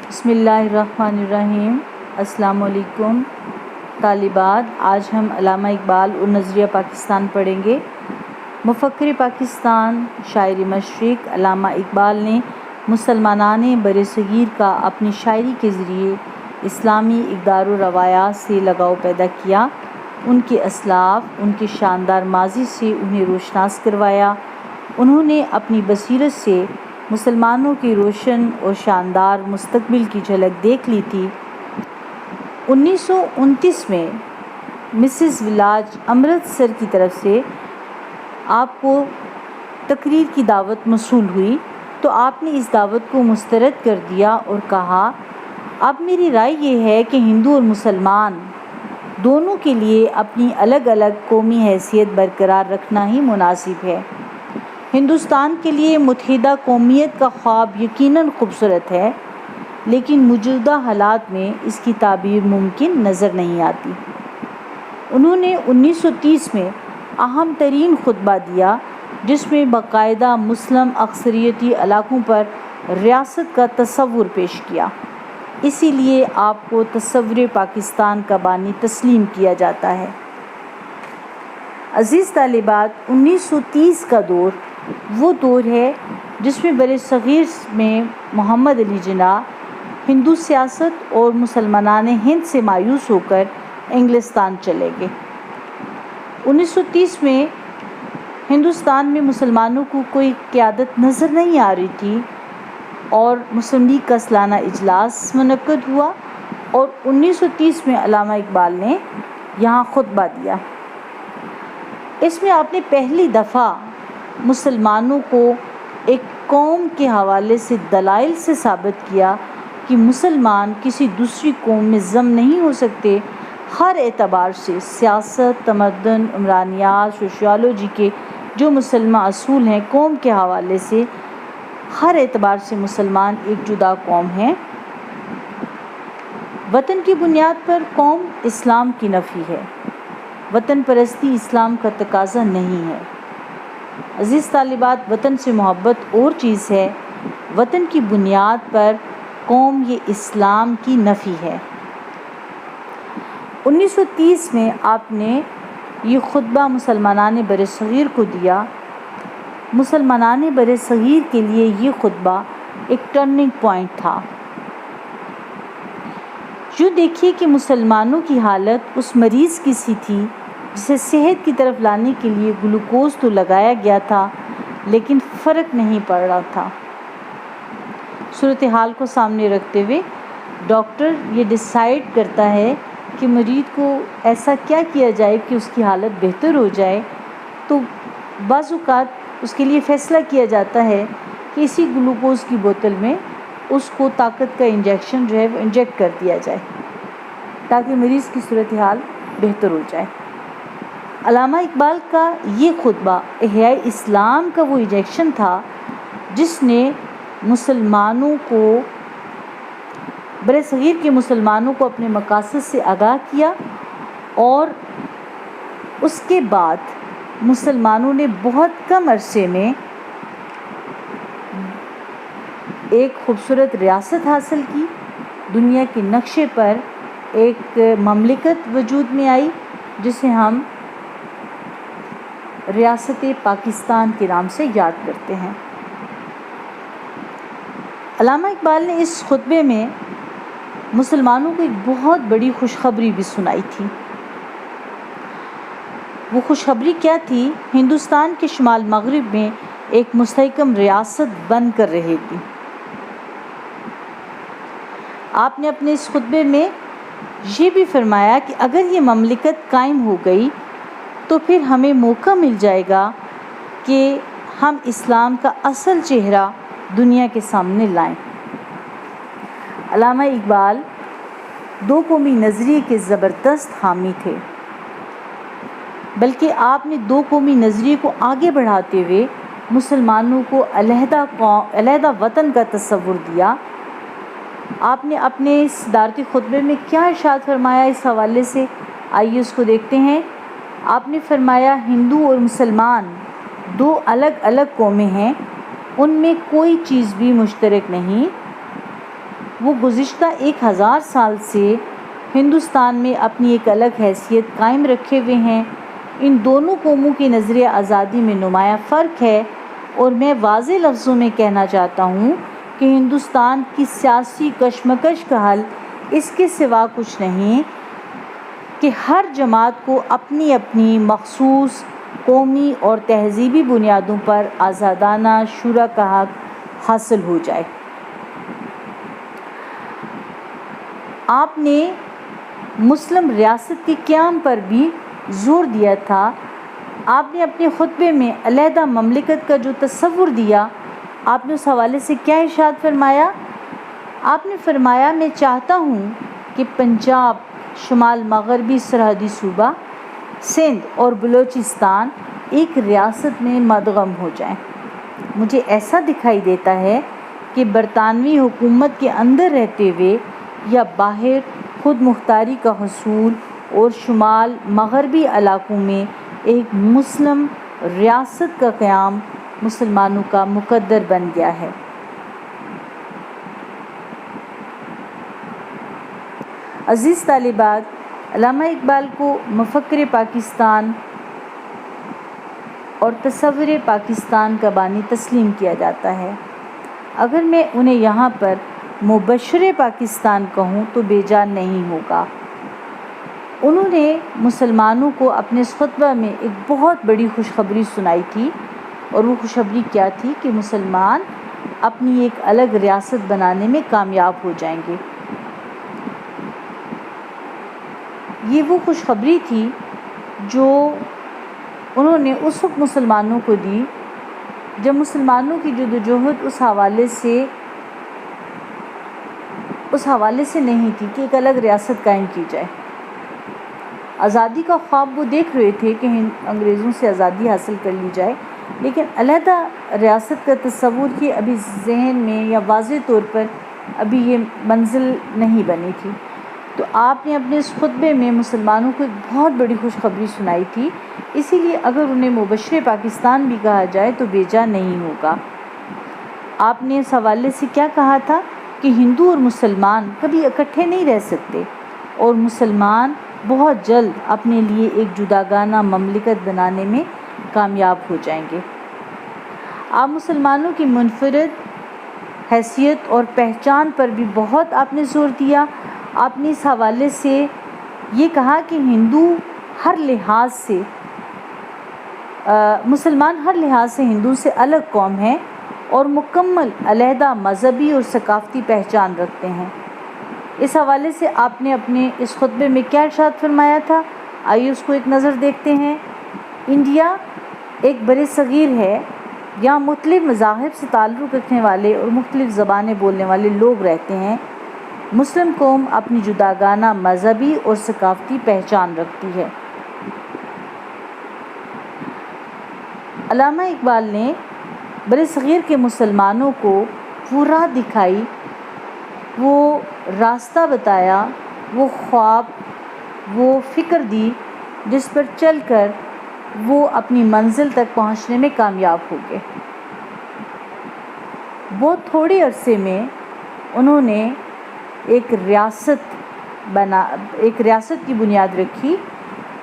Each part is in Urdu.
بسم اللہ الرحمن الرحیم۔ السلام علیکم طالبات، آج ہم علامہ اقبال اور نظریہ پاکستان پڑھیں گے۔ مفکر پاکستان، شاعر مشرق علامہ اقبال نے مسلمانان برصغیر کا اپنی شاعری کے ذریعے اسلامی اقدار و روایات سے لگاؤ پیدا کیا، ان کے اسلاف، ان کے شاندار ماضی سے انہیں روشناس کروایا۔ انہوں نے اپنی بصیرت سے مسلمانوں کے روشن اور شاندار مستقبل کی جھلک دیکھ لی تھی۔ 1929 میں مسز ولاج امرتسر کی طرف سے آپ کو تقریر کی دعوت موصول ہوئی تو آپ نے اس دعوت کو مسترد کر دیا اور کہا، اب میری رائے یہ ہے کہ ہندو اور مسلمان دونوں کے لیے اپنی الگ الگ قومی حیثیت برقرار رکھنا ہی مناسب ہے۔ ہندوستان کے لیے متحدہ قومیت کا خواب یقیناً خوبصورت ہے، لیکن موجودہ حالات میں اس کی تعبیر ممکن نظر نہیں آتی۔ انہوں نے 1930 میں اہم ترین خطبہ دیا، جس میں باقاعدہ مسلم اکثریتی علاقوں پر ریاست کا تصور پیش کیا، اسی لیے آپ کو تصور پاکستان کا بانی تسلیم کیا جاتا ہے۔ عزیز طالبات، 1930 کا دور وہ دور ہے جس میں برصغیر میں محمد علی جناح ہندو سیاست اور مسلمانان ہند سے مایوس ہو کر انگلستان چلے گئے۔ 1930 میں ہندوستان میں مسلمانوں کو کوئی قیادت نظر نہیں آ رہی تھی اور مسلم لیگ کا سالانہ اجلاس منعقد ہوا اور 1930 میں علامہ اقبال نے یہاں خطبہ دیا۔ اس میں آپ نے پہلی دفعہ مسلمانوں کو ایک قوم کے حوالے سے دلائل سے ثابت کیا کہ مسلمان کسی دوسری قوم میں ضم نہیں ہو سکتے۔ ہر اعتبار سے، سیاست، تمدن، عمرانیات، سوشیالوجی کے جو مسلمہ اصول ہیں، قوم کے حوالے سے ہر اعتبار سے مسلمان ایک جدا قوم ہے۔ وطن کی بنیاد پر قوم اسلام کی نفی ہے، وطن پرستی اسلام کا تقاضا نہیں ہے۔ عزیز طالبات، وطن سے محبت اور چیز ہے، وطن کی بنیاد پر قوم یہ اسلام کی نفی ہے۔ 1930 میں آپ نے یہ خطبہ مسلمانان برصغیر کو دیا۔ مسلمانان برصغیر کے لیے یہ خطبہ ایک ٹرننگ پوائنٹ تھا۔ یوں دیکھیے کہ مسلمانوں کی حالت اس مریض کی سی تھی جسے صحت کی طرف لانے کے لیے گلوکوز تو لگایا گیا تھا، لیکن فرق نہیں پڑ رہا تھا۔ صورتحال کو سامنے رکھتے ہوئے ڈاکٹر یہ ڈیسائیڈ کرتا ہے کہ مریض کو ایسا کیا کیا جائے کہ اس کی حالت بہتر ہو جائے، تو بعض اوقات اس کے لیے فیصلہ کیا جاتا ہے کہ اسی گلوکوز کی بوتل میں اس کو طاقت کا انجیکشن جو ہے وہ انجیکٹ کر دیا جائے تاکہ مریض کی صورتحال بہتر ہو جائے۔ علامہ اقبال کا یہ خطبہ احیاء اسلام کا وہ انجیکشن تھا جس نے مسلمانوں کو، برصغیر کے مسلمانوں کو اپنے مقاصد سے آگاہ کیا، اور اس کے بعد مسلمانوں نے بہت کم عرصے میں ایک خوبصورت ریاست حاصل کی، دنیا کے نقشے پر ایک مملکت وجود میں آئی جسے ہم ریاست پاکستان کے نام سے یاد کرتے ہیں۔ علامہ اقبال نے اس خطبے میں مسلمانوں کو ایک بہت بڑی خوشخبری بھی سنائی تھی۔ وہ خوشخبری کیا تھی؟ ہندوستان کے شمال مغرب میں ایک مستحکم ریاست بن کر رہے گی۔ آپ نے اپنے اس خطبے میں یہ بھی فرمایا کہ اگر یہ مملکت قائم ہو گئی تو پھر ہمیں موقع مل جائے گا کہ ہم اسلام کا اصل چہرہ دنیا کے سامنے لائیں۔ علامہ اقبال دو قومی نظریے کے زبردست حامی تھے، بلکہ آپ نے دو قومی نظریے کو آگے بڑھاتے ہوئے مسلمانوں کو علیحدہ وطن کا تصور دیا۔ آپ نے اپنے صدارتی خطبے میں کیا ارشاد فرمایا اس حوالے سے؟ آئیے اس کو دیکھتے ہیں۔ آپ نے فرمایا، ہندو اور مسلمان دو الگ الگ قومیں ہیں، ان میں کوئی چیز بھی مشترک نہیں، وہ گزشتہ 1000 سال سے ہندوستان میں اپنی ایک الگ حیثیت قائم رکھے ہوئے ہیں۔ ان دونوں قوموں کی نظریہ آزادی میں نمایاں فرق ہے، اور میں واضح لفظوں میں کہنا چاہتا ہوں کہ ہندوستان کی سیاسی کشمکش کا حل اس کے سوا کچھ نہیں کہ ہر جماعت کو اپنی اپنی مخصوص قومی اور تہذیبی بنیادوں پر آزادانہ شورا کا حق حاصل ہو جائے۔ آپ نے مسلم ریاست کے قیام پر بھی زور دیا تھا۔ آپ نے اپنے خطبے میں علیحدہ مملکت کا جو تصور دیا، آپ نے اس حوالے سے کیا ارشاد فرمایا؟ آپ نے فرمایا، میں چاہتا ہوں کہ پنجاب، شمال مغربی سرحدی صوبہ سندھ اور بلوچستان ایک ریاست میں مدغم ہو جائیں۔ مجھے ایسا دکھائی دیتا ہے کہ برطانوی حکومت کے اندر رہتے ہوئے یا باہر خود مختاری کا حصول اور شمال مغربی علاقوں میں ایک مسلم ریاست کا قیام مسلمانوں کا مقدر بن گیا ہے۔ عزیز طالبات، علامہ اقبال کو مفکر پاکستان اور تصور پاکستان کا بانی تسلیم کیا جاتا ہے۔ اگر میں انہیں یہاں پر مبشر پاکستان کہوں تو بے جان نہیں ہوگا۔ انہوں نے مسلمانوں کو اپنے اس خطبہ میں ایک بہت بڑی خوشخبری سنائی تھی، اور وہ خوشخبری کیا تھی کہ مسلمان اپنی ایک الگ ریاست بنانے میں کامیاب ہو جائیں گے۔ یہ وہ خوشخبری تھی جو انہوں نے اس وقت مسلمانوں کو دی جب مسلمانوں کی جدوجہد اس حوالے سے نہیں تھی کہ ایک الگ ریاست قائم کی جائے۔ آزادی کا خواب وہ دیکھ رہے تھے کہ انگریزوں سے آزادی حاصل کر لی جائے، لیکن علیحدہ ریاست کا تصور یہ ابھی ذہن میں یا واضح طور پر ابھی یہ منزل نہیں بنی تھی۔ تو آپ نے اپنے اس خطبے میں مسلمانوں کو ایک بہت بڑی خوشخبری سنائی تھی، اسی لیے اگر انہیں مبشر پاکستان بھی کہا جائے تو بے جا نہیں ہوگا۔ آپ نے اس حوالے سے کیا کہا تھا کہ ہندو اور مسلمان کبھی اکٹھے نہیں رہ سکتے، اور مسلمان بہت جلد اپنے لیے ایک جداگانہ مملکت بنانے میں کامیاب ہو جائیں گے۔ آپ مسلمانوں کی منفرد حیثیت اور پہچان پر بھی بہت آپ نے زور دیا۔ آپ نے اس حوالے سے یہ کہا کہ مسلمان ہر لحاظ سے ہندو سے الگ قوم ہے اور مکمل علیحدہ مذہبی اور ثقافتی پہچان رکھتے ہیں۔ اس حوالے سے آپ نے اپنے اس خطبے میں کیا ارشاد فرمایا تھا؟ آئیے اس کو ایک نظر دیکھتے ہیں۔ انڈیا ایک بر صغیر ہے، یہاں مختلف مذاہب سے تعلق رکھنے والے اور مختلف زبانیں بولنے والے لوگ رہتے ہیں۔ مسلم قوم اپنی جداگانہ مذہبی اور ثقافتی پہچان رکھتی ہے۔ علامہ اقبال نے برصغیر کے مسلمانوں کو وہ راہ دکھائی، وہ راستہ بتایا، وہ خواب، وہ فکر دی جس پر چل کر وہ اپنی منزل تک پہنچنے میں کامیاب ہو گئے۔ بہت تھوڑے عرصے میں انہوں نے ایک ریاست کی بنیاد رکھی،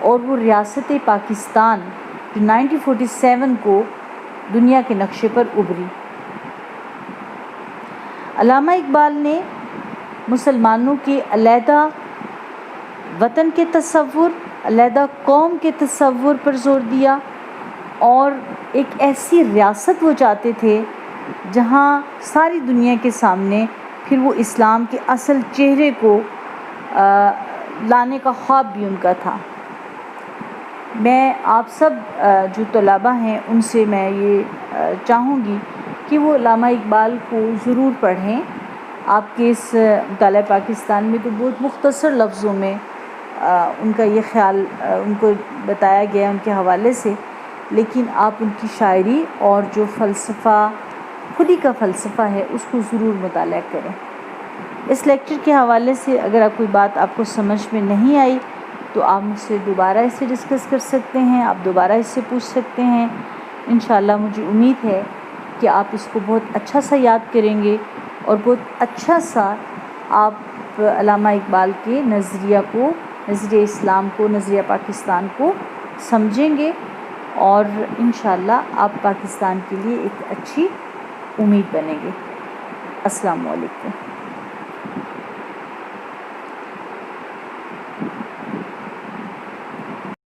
اور وہ ریاست پاکستان جو 1947 کو دنیا کے نقشے پر ابھری۔ علامہ اقبال نے مسلمانوں کے علیحدہ وطن کے تصور، علیحدہ قوم کے تصور پر زور دیا، اور ایک ایسی ریاست وہ چاہتے تھے جہاں ساری دنیا کے سامنے پھر وہ اسلام کے اصل چہرے کو لانے کا خواب بھی ان کا تھا۔ میں آپ سب جو طلباء ہیں ان سے میں یہ چاہوں گی کہ وہ علامہ اقبال کو ضرور پڑھیں۔ آپ کے اس مطالعہ پاکستان میں تو بہت مختصر لفظوں میں ان کا یہ خیال ان کو بتایا گیا ان کے حوالے سے، لیکن آپ ان کی شاعری اور جو فلسفہ، خود ہی کا فلسفہ ہے، اس کو ضرور مطالعہ کریں۔ اس لیکچر کے حوالے سے اگر آپ کوئی بات آپ کو سمجھ میں نہیں آئی تو آپ مجھ سے دوبارہ اسے ڈسکس کر سکتے ہیں، آپ دوبارہ اس سے پوچھ سکتے ہیں۔ انشاءاللہ مجھے امید ہے کہ آپ اس کو بہت اچھا سا یاد کریں گے اور بہت اچھا سا آپ علامہ اقبال کے نظریہ اسلام کو، نظریہ پاکستان کو سمجھیں گے، اور انشاءاللہ آپ پاکستان کے لیے ایک اچھی امید بنیں گے۔ السلام علیکم۔